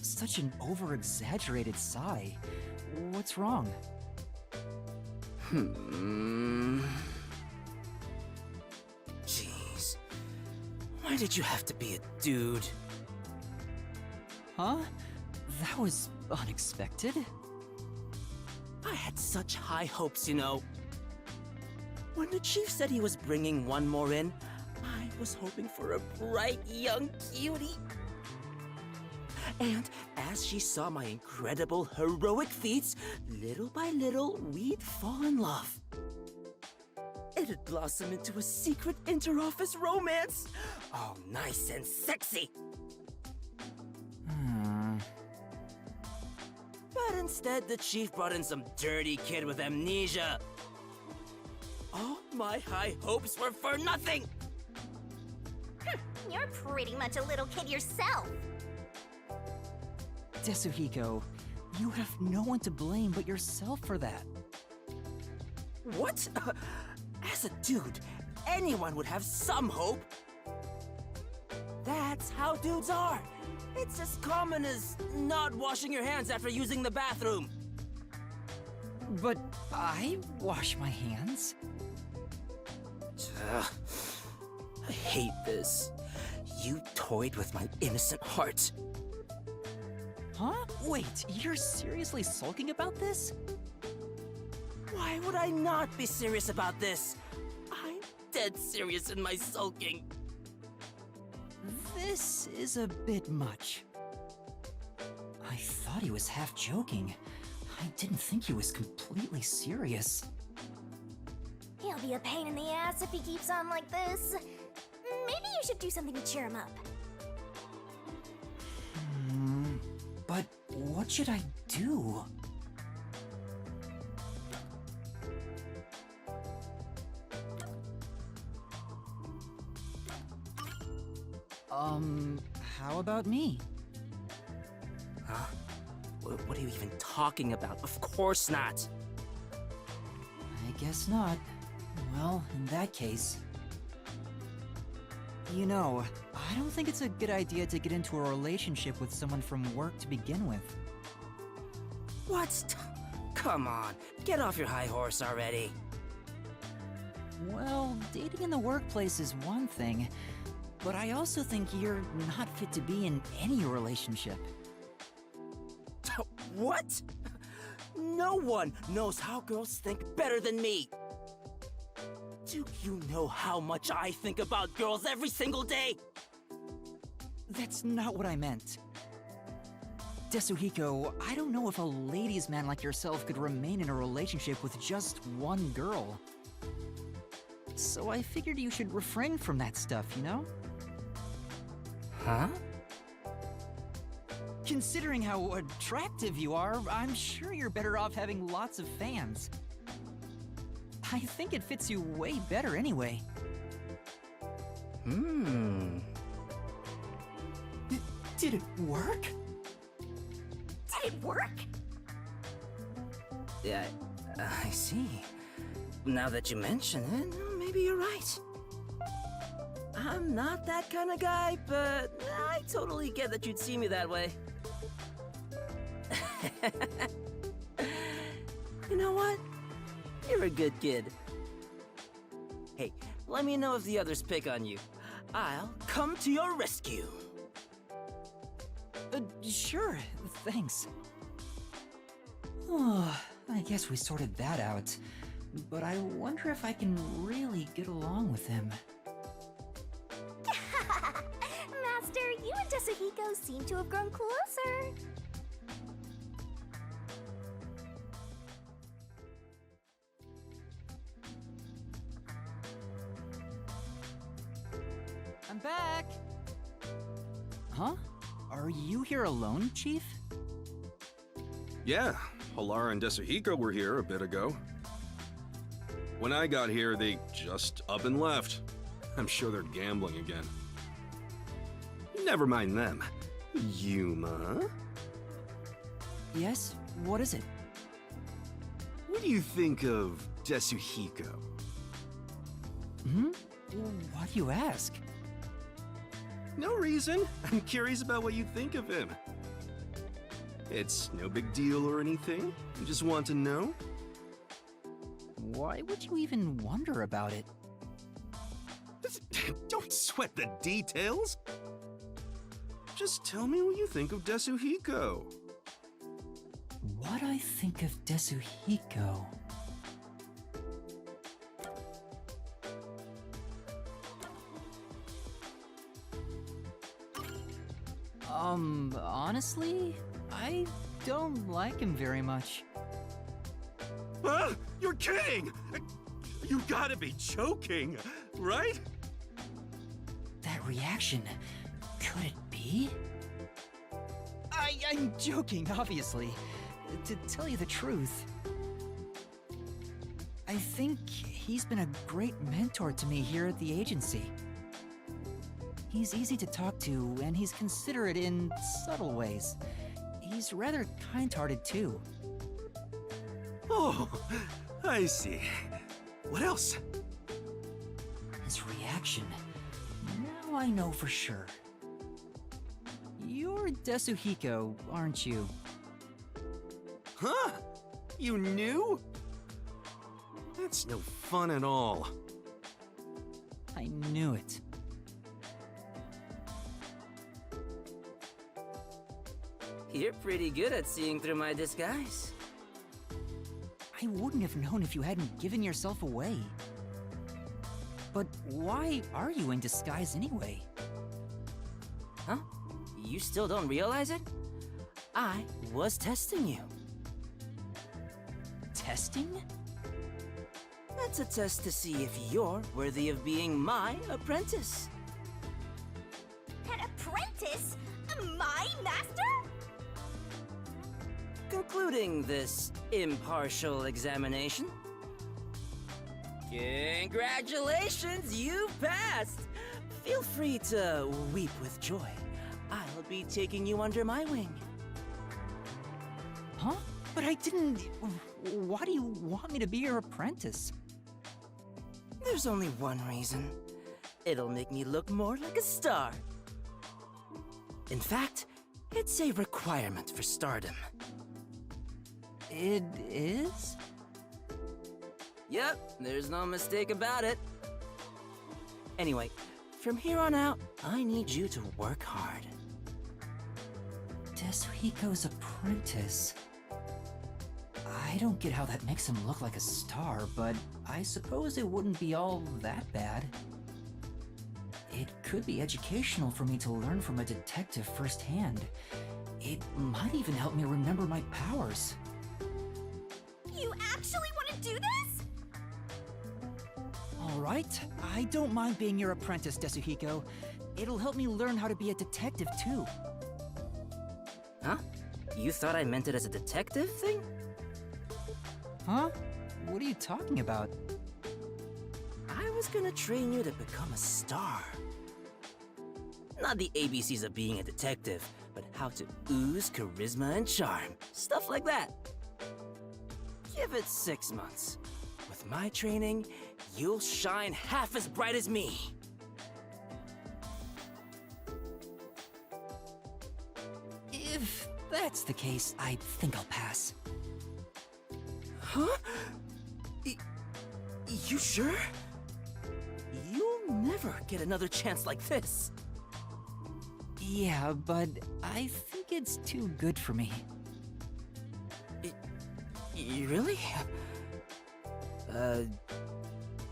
Such an over-exaggerated sigh. What's wrong? Jeez. Why did you have to be a dude? Huh? That was unexpected. I had such high hopes, you know. When the chief said he was bringing one more in, I was hoping for a bright young cutie. And as she saw my incredible heroic feats, little by little, we'd fall in love. It'd blossom into a secret inter-office romance. Oh, nice and sexy. But instead, the chief brought in some dirty kid with amnesia. All my high hopes were for nothing! You're pretty much a little kid yourself. Desuhiko, you have no one to blame but yourself for that. What? As a dude, anyone would have some hope. That's how dudes are. It's as common as not washing your hands after using the bathroom. But I wash my hands. Ugh. I hate this. You toyed with my innocent heart. Huh? Wait, you're seriously sulking about this? Why would I not be serious about this? I'm dead serious in my sulking. This is a bit much. I thought he was half joking. I didn't think he was completely serious. He'll be a pain in the ass if he keeps on like this. Maybe you should do something to cheer him up. But what should I do? How about me? Huh? What are you even talking about? Of course not. I guess not. Well, in that case... You know, I don't think it's a good idea to get into a relationship with someone from work to begin with. What? Come on, get off your high horse already. Well, dating in the workplace is one thing, but I also think you're not fit to be in any relationship. What? No one knows how girls think better than me. Do you know how much I think about girls every single day? That's not what I meant. Desuhiko, I don't know if a ladies' man like yourself could remain in a relationship with just one girl. So I figured you should refrain from that stuff, you know? Huh? Considering how attractive you are, I'm sure you're better off having lots of fans. I think it fits you way better anyway. Did it work? Did it work? Yeah, I see. Now that you mention it, maybe you're right. I'm not that kind of guy, but I totally get that you'd see me that way. You know what? You're a good kid. Hey, let me know if the others pick on you. I'll come to your rescue. Sure, thanks. Oh, I guess we sorted that out. But I wonder if I can really get along with him. Master, you and Desuhiko seem to have grown closer. I'm back! Huh? Are you here alone, Chief? Yeah, Halara and Desuhiko were here a bit ago. When I got here, they just up and left. I'm sure they're gambling again. Never mind them. Yuma? Yes? What is it? What do you think of Desuhiko? Hmm? Why do you ask? No reason. I'm curious about what you think of him. It's no big deal or anything. I just want to know. Why would you even wonder about it? Don't sweat the details. Just tell me what you think of Desuhiko. What I think of Desuhiko? Honestly, I don't like him very much. Ah, you're kidding! You gotta be joking, right? That reaction, could it be? I'm joking, obviously. To tell you the truth, I think he's been a great mentor to me here at the agency. He's easy to talk to, and he's considerate in subtle ways. He's rather kind-hearted, too. Oh, I see. What else? His reaction. Now I know for sure. You're Desuhiko, aren't you? Huh? You knew? That's no fun at all. I knew it. You're pretty good at seeing through my disguise. I wouldn't have known if you hadn't given yourself away. But why are you in disguise anyway? Huh? You still don't realize it? I was testing you. Testing? That's a test to see if you're worthy of being my apprentice. An apprentice? My master? Concluding this impartial examination. Congratulations, you've passed! Feel free to weep with joy. I'll be taking you under my wing. Huh? But I didn't... Why do you want me to be your apprentice? There's only one reason. It'll make me look more like a star. In fact, it's a requirement for stardom. It is? Yep, there's no mistake about it. Anyway, from here on out, I need you to work hard. Desuhiko's apprentice. I don't get how that makes him look like a star, but I suppose it wouldn't be all that bad. It could be educational for me to learn from a detective firsthand. It might even help me remember my powers. You actually want to do this? All right, I don't mind being your apprentice, Desuhiko. It'll help me learn how to be a detective, too. Huh? You thought I meant it as a detective thing? Huh? What are you talking about? I was gonna train you to become a star. Not the ABCs of being a detective, but how to ooze charisma and charm. Stuff like that. Give it 6 months. With my training, you'll shine half as bright as me. If that's the case, I think I'll pass. Huh? You sure? You'll never get another chance like this. Yeah, but I think it's too good for me. Really?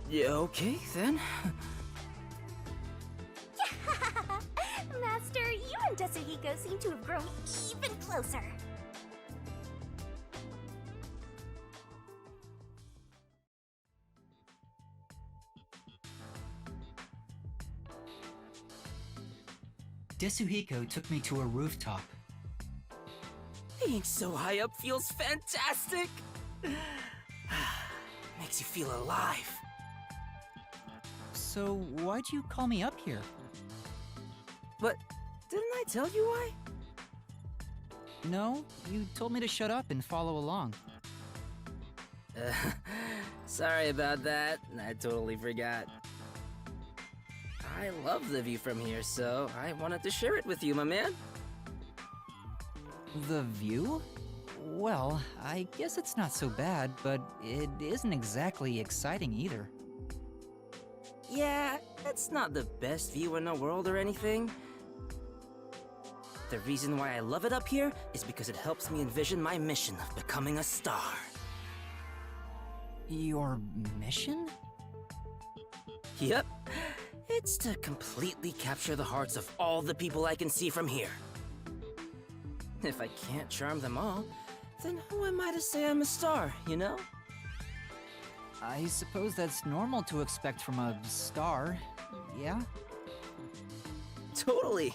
Yeah, okay then. Master, you and Desuhiko seem to have grown even closer. Desuhiko took me to a rooftop. Being so high up feels fantastic! Makes you feel alive. So why'd you call me up here? But didn't I tell you why? No, you told me to shut up and follow along. Sorry about that. I totally forgot. I love the view from here, so I wanted to share it with you, my man. The view? Well, I guess it's not so bad, but it isn't exactly exciting either. Yeah, it's not the best view in the world or anything. The reason why I love it up here is because it helps me envision my mission of becoming a star. Your mission? Yep. It's to completely capture the hearts of all the people I can see from here. If I can't charm them all, then who am I to say I'm a star, you know? I suppose that's normal to expect from a star, yeah? Totally.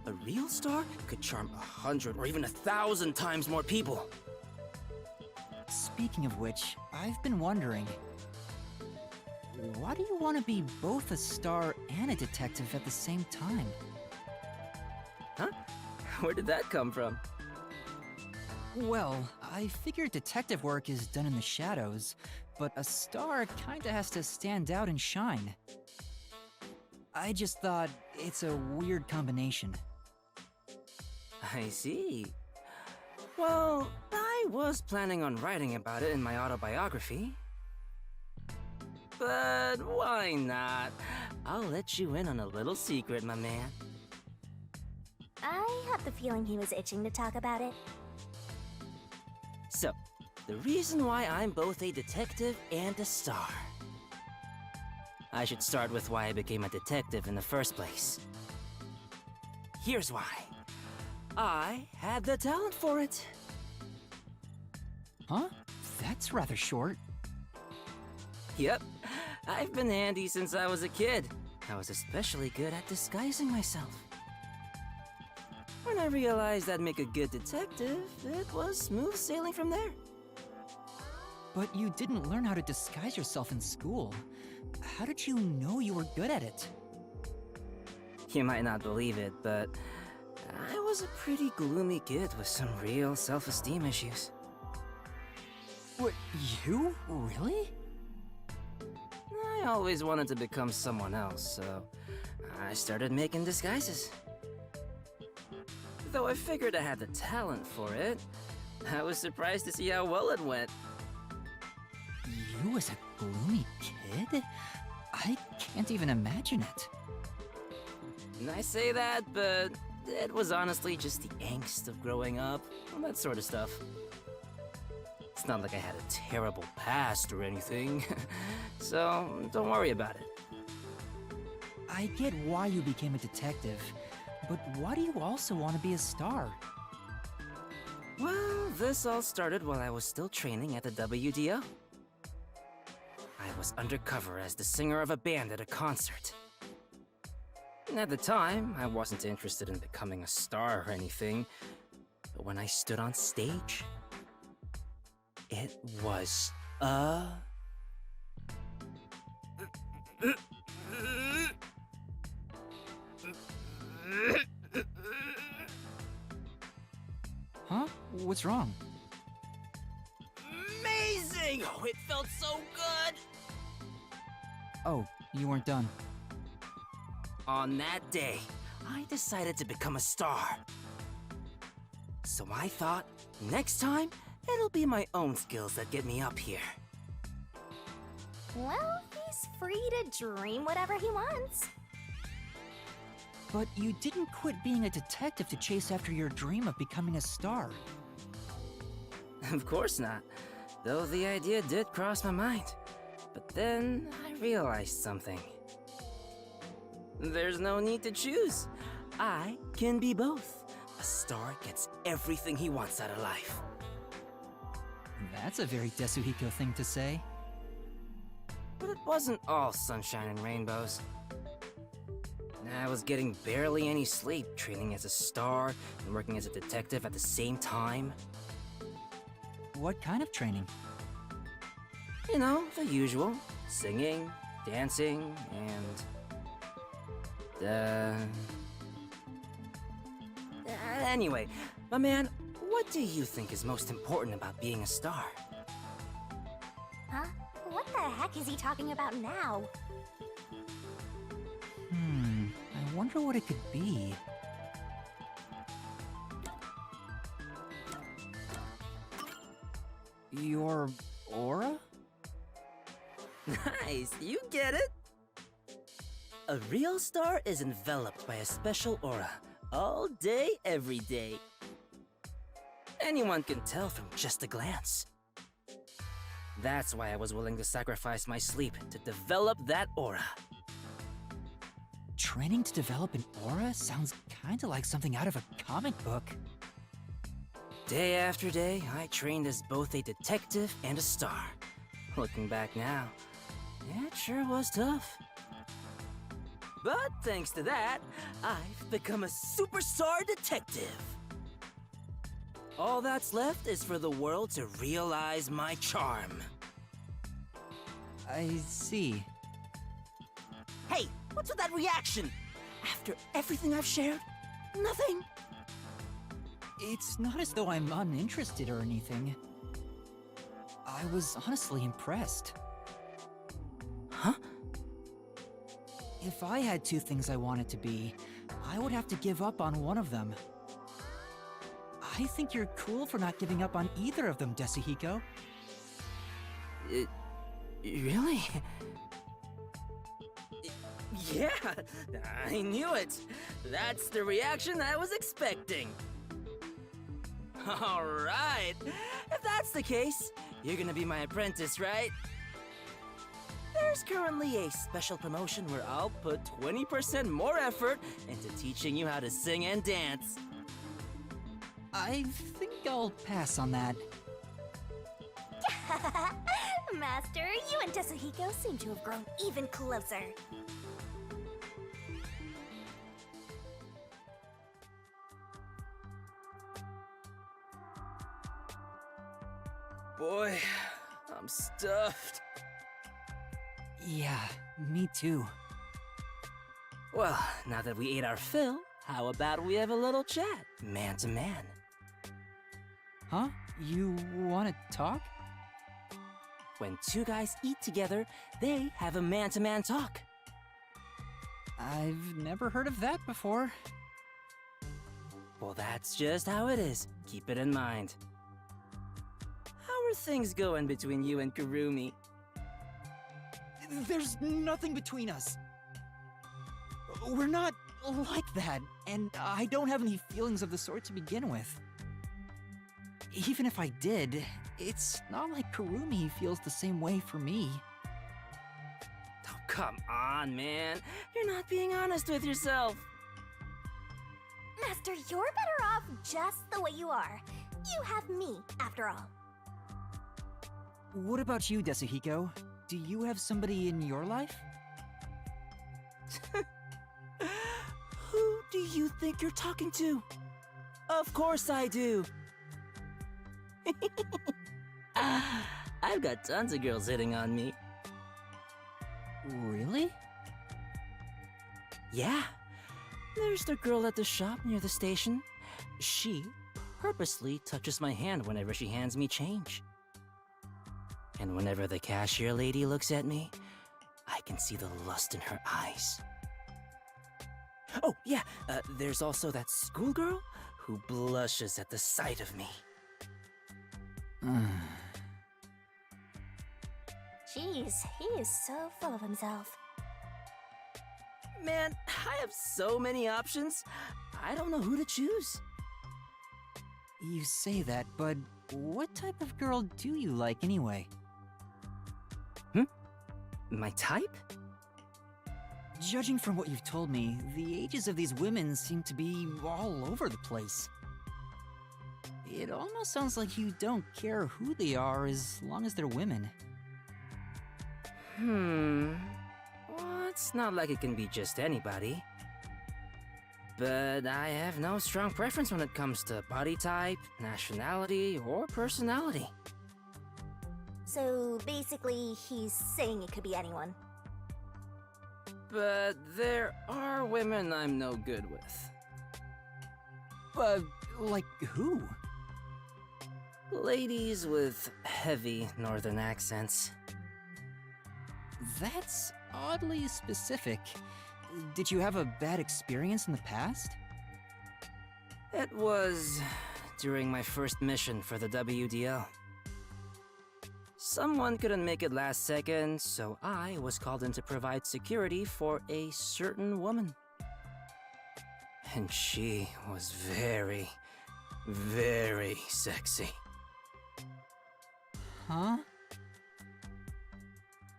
A real star could charm 100 or even 1,000 times more people. Speaking of which, I've been wondering, why do you want to be both a star and a detective at the same time? Huh? Where did that come from? Well, I figured detective work is done in the shadows, but a star kinda has to stand out and shine. I just thought it's a weird combination. I see. Well, I was planning on writing about it in my autobiography. But why not? I'll let you in on a little secret, my man. I had the feeling he was itching to talk about it. So, the reason why I'm both a detective and a star. I should start with why I became a detective in the first place. Here's why. I had the talent for it. Huh? That's rather short. Yep, I've been handy since I was a kid. I was especially good at disguising myself. When I realized I'd make a good detective, it was smooth sailing from there. But you didn't learn how to disguise yourself in school. How did you know you were good at it? You might not believe it, but I was a pretty gloomy kid with some real self-esteem issues. What, you? Really? I always wanted to become someone else, so I started making disguises. Though I figured I had the talent for it, I was surprised to see how well it went. You as a gloomy kid? I can't even imagine it. And I say that, but it was honestly just the angst of growing up, and that sort of stuff. It's not like I had a terrible past or anything, so don't worry about it. I get why you became a detective, but why do you also want to be a star? Well, this all started while I was still training at the WDO. I was undercover as the singer of a band at a concert. And at the time, I wasn't interested in becoming a star or anything, but when I stood on stage, it was Huh? What's wrong? amazing! Oh, it felt so good! Oh, you weren't done. On that day, I decided to become a star. So I thought, next time, it'll be my own skills that get me up here. Well, he's free to dream whatever he wants. But you didn't quit being a detective to chase after your dream of becoming a star. Of course not, though the idea did cross my mind. But then I realized something. There's no need to choose. I can be both. A star gets everything he wants out of life. That's a very Desuhiko thing to say. But it wasn't all sunshine and rainbows. I was getting barely any sleep, training as a star and working as a detective at the same time. What kind of training? You know, the usual. Singing, dancing, and... Anyway, my man, what do you think is most important about being a star? Huh? What the heck is he talking about now? Hmm. I wonder what it could be. Your aura? Nice, you get it! A real star is enveloped by a special aura, all day, every day. Anyone can tell from just a glance. That's why I was willing to sacrifice my sleep to develop that aura. Training to develop an aura sounds kinda like something out of a comic book. Day after day, I trained as both a detective and a star. Looking back now, it sure was tough. But thanks to that, I've become a superstar detective. All that's left is for the world to realize my charm. I see. Hey, what's with that reaction? After everything I've shared, nothing. It's not as though I'm uninterested or anything. I was honestly impressed. Huh? If I had two things I wanted to be, I would have to give up on one of them. I think you're cool for not giving up on either of them, Desuhiko. Really? Yeah, I knew it. That's the reaction I was expecting. All right, if that's the case, you're gonna be my apprentice, right? There's currently a special promotion where I'll put 20% more effort into teaching you how to sing and dance. I think I'll pass on that. Master, you and Desuhiko seem to have grown even closer. Boy, I'm stuffed. Yeah, me too. Well, now that we ate our fill, how about we have a little chat, man to man? Huh? You wanna talk? When two guys eat together, they have a man-to-man talk. I've never heard of that before. Well, that's just how it is. Keep it in mind. How are things going between you and Kurumi? There's nothing between us. We're not like that, and I don't have any feelings of the sort to begin with. Even if I did, it's not like Kurumi feels the same way for me. Oh, come on, man. You're not being honest with yourself. Master, you're better off just the way you are. You have me, after all. What about you, Desuhiko? Do you have somebody in your life? Who do you think you're talking to? Of course I do. I've got tons of girls hitting on me. Really? Yeah. There's the girl at the shop near the station. She purposely touches my hand whenever she hands me change. And whenever the cashier lady looks at me, I can see the lust in her eyes. Oh, yeah, there's also that schoolgirl who blushes at the sight of me. Jeez, he is so full of himself. Man, I have so many options. I don't know who to choose. You say that, but what type of girl do you like anyway? My type? Judging from what you've told me, the ages of these women seem to be all over the place. It almost sounds like you don't care who they are as long as they're women. Well, it's not like it can be just anybody. But I have no strong preference when it comes to body type, nationality, or personality. So basically, he's saying it could be anyone. But there are women I'm no good with. Like who? Ladies with heavy northern accents. That's oddly specific. Did you have a bad experience in the past? It was during my first mission for the WDL. Someone couldn't make it last second, so I was called in to provide security for a certain woman. And she was very, very sexy. Huh?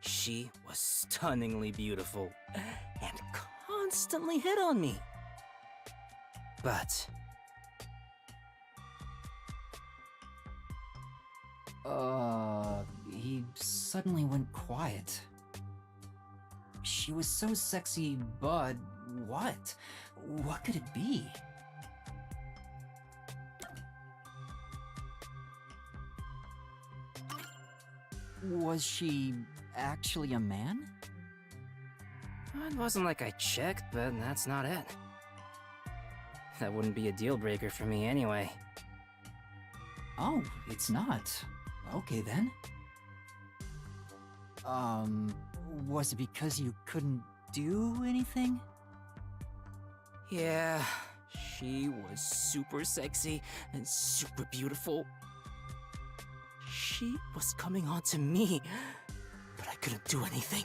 She was stunningly beautiful and constantly hit on me. But he suddenly went quiet. She was so sexy, but what? What could it be? Was she actually a man? it wasn't like I checked, but that's not it. That wouldn't be a deal breaker for me anyway. Oh, it's not. Okay then. Was it because you couldn't do anything? Yeah, she was super sexy and super beautiful. She was coming on to me, but I couldn't do anything.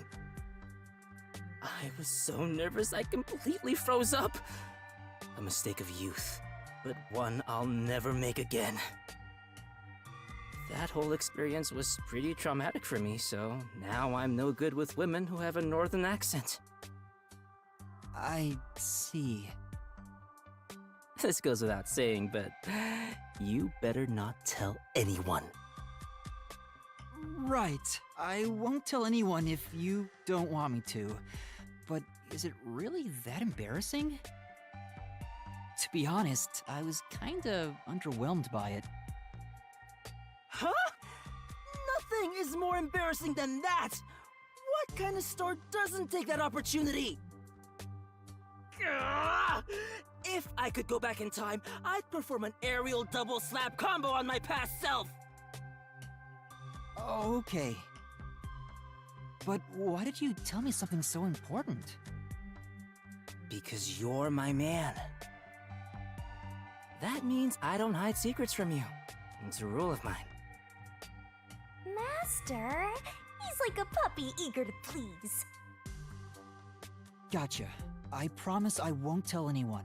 I was so nervous I completely froze up. A mistake of youth, but one I'll never make again. That whole experience was pretty traumatic for me, so now I'm no good with women who have a northern accent. I see. This goes without saying, but you better not tell anyone. Right. I won't tell anyone if you don't want me to. But is it really that embarrassing? To be honest, I was kinda underwhelmed by it. Huh? Nothing is more embarrassing than that! What kind of store doesn't take that opportunity? Gah! If I could go back in time, I'd perform an aerial double slap combo on my past self! Okay. But why did you tell me something so important? Because you're my man. That means I don't hide secrets from you. It's a rule of mine. Master, he's like a puppy eager to please. Gotcha. I promise I won't tell anyone.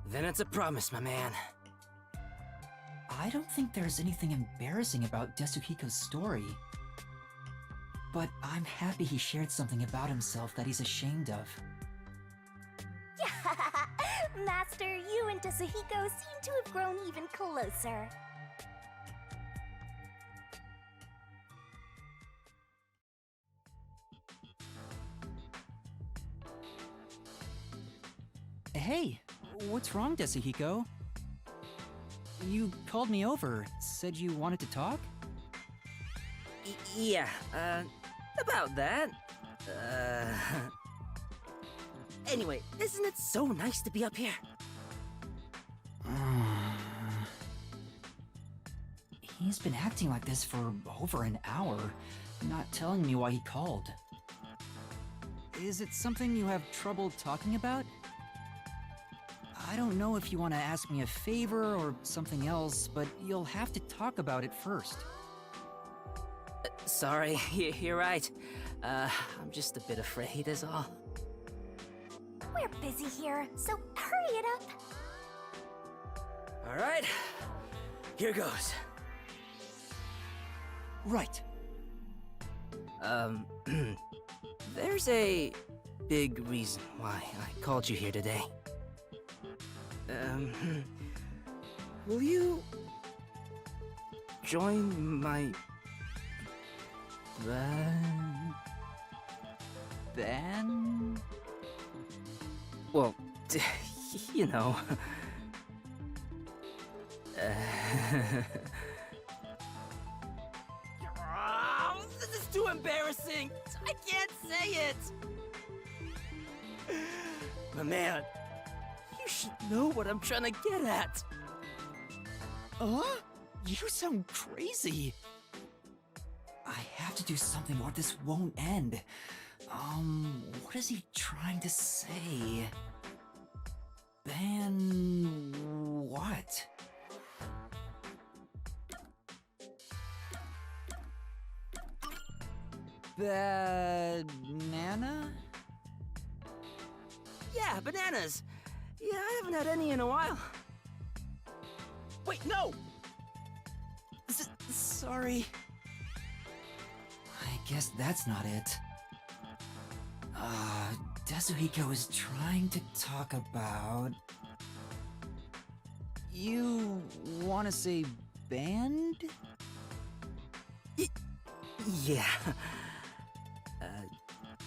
Then it's a promise, my man. I don't think there's anything embarrassing about Desuhiko's story. But I'm happy he shared something about himself that he's ashamed of. Master, you and Desuhiko seem to have grown even closer. Hey, what's wrong, Desuhiko? You called me over, said you wanted to talk? Yeah, about that. Anyway, isn't it so nice to be up here? He's been acting like this for over an hour, not telling me why he called. Is it something you have trouble talking about? I don't know if you want to ask me a favor or something else, but you'll have to talk about it first. Sorry, you're right. I'm just a bit afraid is all. We're busy here, so hurry it up. Alright, here goes. Right. There's a big reason why I called you here today. Will you join my band? Then... Well, you know. Oh, this is too embarrassing! I can't say it! My man, you should know what I'm trying to get at. You sound crazy. I have to do something or this won't end. What is he trying to say? Ban... what? Banana? Yeah, bananas. Yeah, I haven't had any in a while. Wait, no! Sorry. I guess that's not it. Desuhiko is trying to talk about... You want to say band? Yeah.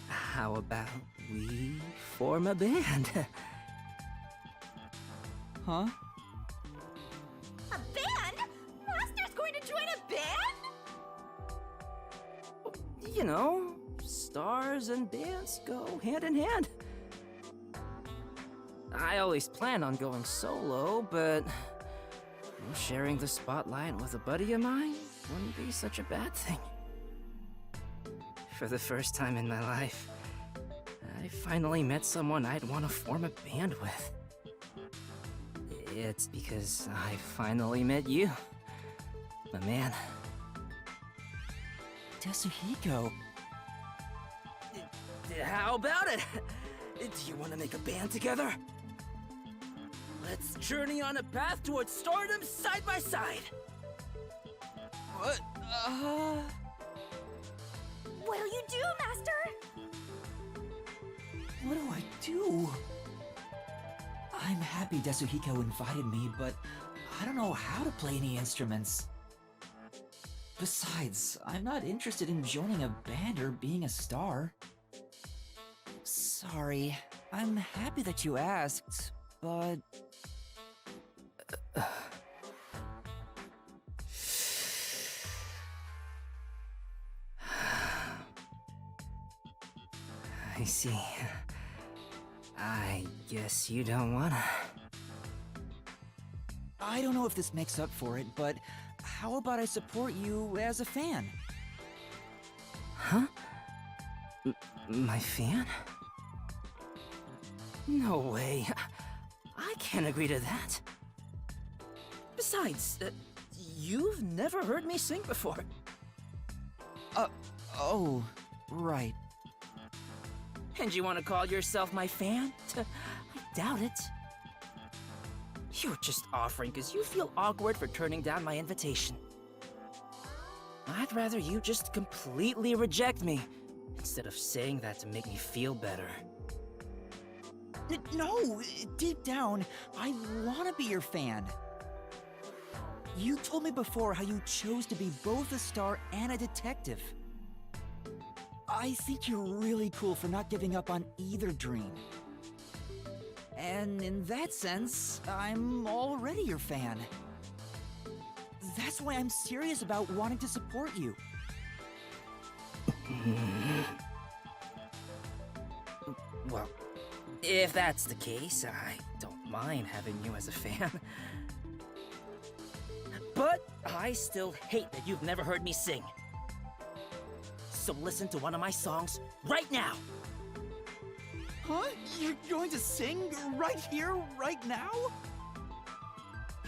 How about we form a band? Huh? A band? Master's going to join a band? You know, stars and bands go hand in hand. I always plan on going solo, but sharing the spotlight with a buddy of mine wouldn't be such a bad thing. For the first time in my life, I finally met someone I'd want to form a band with. It's because I finally met you, my man. Desuhiko. How about it? Do you want to make a band together? Let's journey on a path towards stardom side by side. What? What'll you do, Master? What do I do? I'm happy Desuhiko invited me, but I don't know how to play any instruments. Besides, I'm not interested in joining a band or being a star. Sorry, I'm happy that you asked, but... I see. I guess you don't wanna. I don't know if this makes up for it, but how about I support you as a fan? Huh? My fan? No way. I can't agree to that. Besides, you've never heard me sing before. Oh, right. And you want to call yourself my fan? I doubt it. You're just offering because you feel awkward for turning down my invitation. I'd rather you just completely reject me, instead of saying that to make me feel better. No, deep down, I want to be your fan. You told me before how you chose to be both a star and a detective. I think you're really cool for not giving up on either dream. And in that sense, I'm already your fan. That's why I'm serious about wanting to support you. Well, if that's the case, I don't mind having you as a fan. But I still hate that you've never heard me sing. So listen to one of my songs right now. Huh? You're going to sing right here, right now?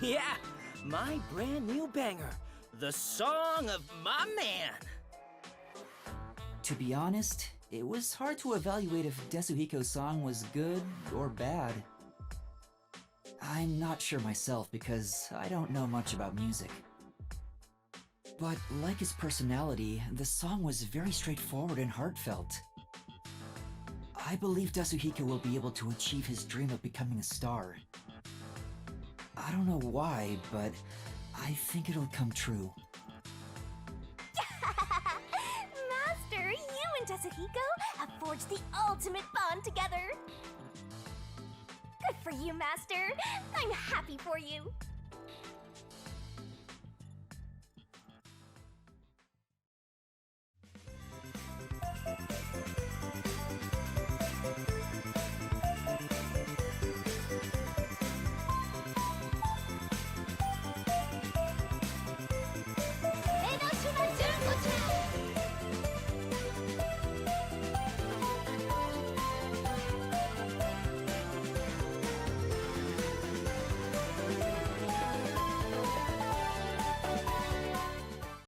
Yeah, my brand new banger, the song of my man. To be honest, it was hard to evaluate if Desuhiko's song was good or bad. I'm not sure myself because I don't know much about music. But like his personality, the song was very straightforward and heartfelt. I believe Desuhiko will be able to achieve his dream of becoming a star. I don't know why, but I think it'll come true. Master, you and Desuhiko have forged the ultimate bond together. Good for you, Master. I'm happy for you.